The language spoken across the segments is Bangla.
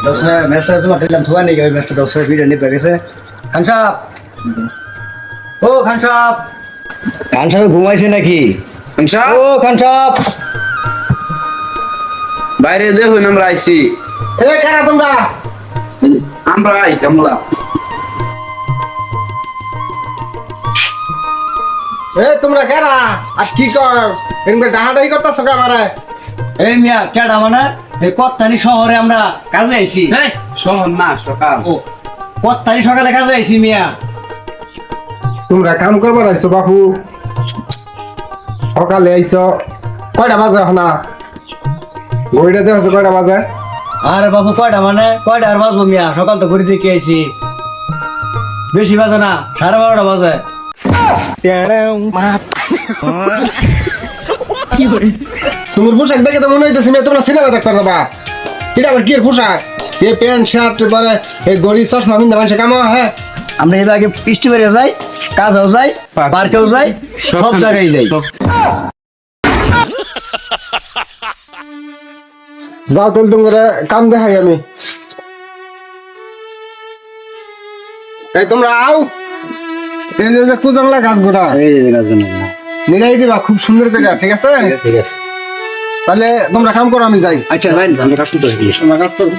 দোসরা ম্যাচটা তোমার দিলাম থোয়া নেই ওই ম্যাচটা দোসরা ভিডিও নিয়ে গেছে খান সাহেব ও খান সাহেব ঘুমাইছে নাকি ও খান সাহেব বাইরে দেখুন আমরা আইছি এ কারা তোমরা আমরা আই কামলা এ তোমরা কারা আর কি কর এরকম ডাহাডাই করতেছ কে আমারে এই মিয়া কেডা মানে এই কত্তানি শহরে আমরা কাজে আইছি শহর না সকাল ও কত্তানি সকালে কাজে আইছি মিয়া তোমরা কাম করবার আইছো বাপু সকালে আইছো কয়টা বাজে এখন ঘড়িটা দেখছো কয়টা বাজে আরে বাবু কয়টা মানে কয়টা আর বাজবো মিয়া সকাল তো ঘুরে দেখে আইছি বেশি বাজে না 12:30 বাজে তোমার পোশাক দেখে তো মনে হইতেছে তোমরা সিনেমা দেখতে যাবা এটা আবার কি এর পোশাক এই প্যান্ট শার্ট পরে এই গড়ি চশমা বিন্দা মানুষের কাম হ্যাঁ আমরা এবার আগে স্টিমারেও যাই কাজেও যাই পার্কেও যাই সব জায়গায় যাই যাও তাহলে তোমার কাম দেখাই আমি এই তোমরা আও এই যে কুদংলা গাছ গোড়া এই যে গাছগুলো নিরাই দিবা খুব সুন্দর করে ঠিক আছে ঠিক আছে তাহলে তোমরা কাম করো আমি যাই আচ্ছা ভাই আমরা কাজ করতে হবে তোমরা কাজ করো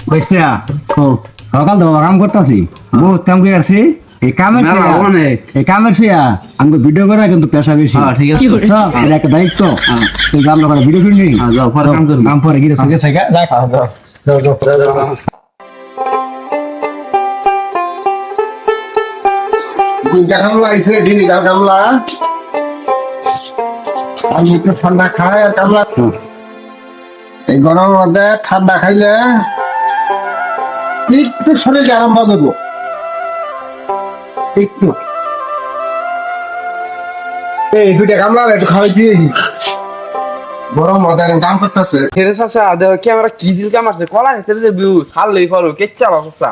বুঝছিয়া ও সকাল তো কাম করতেছি বহুত কাম করে আসছি এই কামের না, অনেক। এই কামের সিয়া আমাকে ভিডিও করা কিন্তু পেশা বেশি হ্যাঁ, ঠিক আছে। বুঝছো? এটা একটা দায়িত্ব তুই আমরা করে ভিডিও ফিল্ম নেই হ্যাঁ, যাও, পরে কাম করবি। কাম পরে গিয়ে ঠিক আছে যাক দুইটা কামলা আইছে দিদিটা কামলা আমি একটু ঠান্ডা খাই আর কামলা এই গরমের মধ্যে ঠান্ডা খাইলে একটু শরীরে আরাম পাওয়া যাবো একটু এই দুইটা কামলা একটু খাওয়াই দিয়ে গরম মধ্যে কাম করতেছে ফেরে চাচা দেখ ক্যামেরা কি দিল কামাচ্ছে কলা হেতে যে ভিউ ছাড়লেই ফলো কে চালা চাচা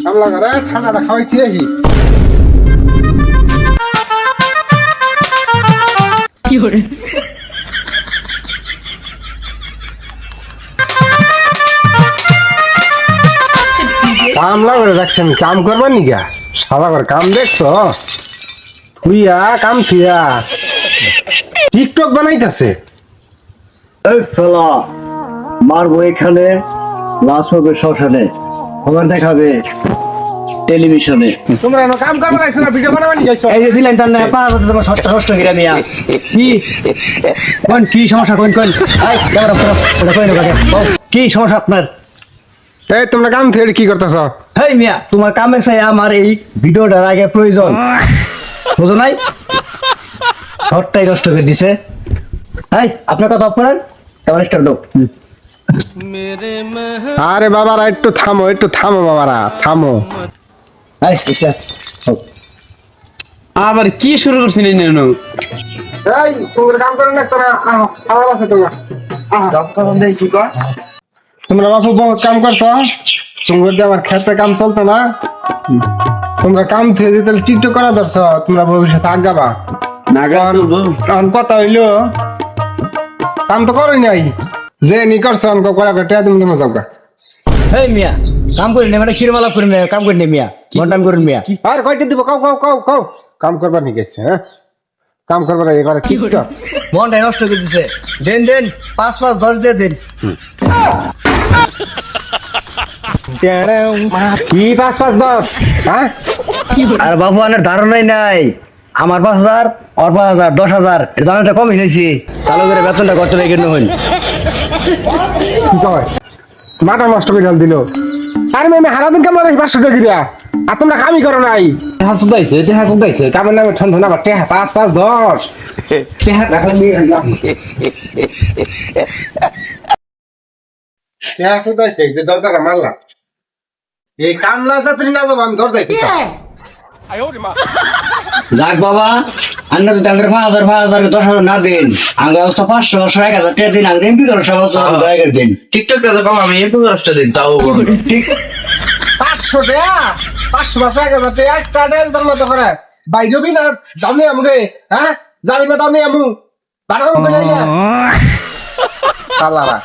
কামলা করে ঠান্ডাটা খাওয়াই দিয়ে কামলা করে রাখছেন কাম করবার নি গা সারা করে কাম দেখছো থুইয়া কাম থুইয়া টিকটক বানাইতেছে এই শালা মারবো এখানে লাশ হবে শ্মশানে খবর দেখাবে টেলিভিশনে তোমরা এনো কাম করবার আইছো না ভিডিও বানাবার নি গাইছো এই যে দিলেন তার না পাঁচ হাজার তোমার ষষ্ঠ গিরা মিয়া কি সমস্যা কোন এই ক্যামেরা পুরো ওটা কই না কি সমস্যা আপনার এই তোমরা কাম থুইয়া কি করতেছ হেই মিয়া তোমার কামের চাই আমার এই ভিডিওটার আগে প্রয়োজন বুঝো নাই ঘরটাই নষ্ট করে দিছে এই আপনার কথা অফ করেন ক্যামেরা স্টার্ট দাও আরে বাবারা একটু থামো বাবারা থামো এই স্টার্ট আবার কি শুরু করছিস এই নেনো এই তোমরা কাম করে না তোরা আলাপ আছে তোমরা তোমরা বাপু বহুত কাম করছো তোমার যে আমার খেতে কাম চলতো না তোমরা কাম থেকে দিতে টিকটক করা ধরছ তোমরা ভবিষ্যতে আগাবা কারণ কথা হইলো কাম তো করো নাই যে নি করছো অঙ্ক করা করে তুমি তোমার যাবগা হেই মিয়া কাম করি না মানে কিরমালা করি না কাম করি না মিয়া ঘন্টাম করেন মিয়া আর কয়টা দিব কাও কাম করবার নি গেছে হ্যাঁ কাম করবার এ করে টিকটক মনটাই নষ্ট করে দিছে দেন 5-5-10 দিয়ে দেন কি 5-5-10 হ্যাঁ আর বাবু আনের ধারণাই নাই আমার 5,000 আর 5,000 10,000 এর দামটা কম হয়েছি চালু করে বেতনটা করতে হবে কেন হইল কি কয় মাথা নষ্ট করে ঢাল দিল আরে আমি হারাদিন কামার 500 টাকা দিয়া আর তোমরা কামই করো নাই হাসুদাইছে কামের নামে ঠন ঠন আবার 5-5-10 টেহা রাখলাম হাসুদাইছে যে দরজাটা মারলাম এই কামলা যাত্রী না যাব আমি দরজাই যাক বাবা আন্না যদি আঙ্গের 5,000 10,000 না দিন আঙ্গের অবস্থা 500 1,000 টাকা দিন আঙ্গের এমপি করার সমস্ত দয়া দিন টিকটকটা তো কম আমি এমপি কষ্ট দিন তাও ঠিক 500 টাকা 500 টাকা যাতে একটা ডেল ধর্মত করে বাইরবি না দামি আমরে হ্যাঁ যাবি না দামি আমু বাড়াবো করে না কালারা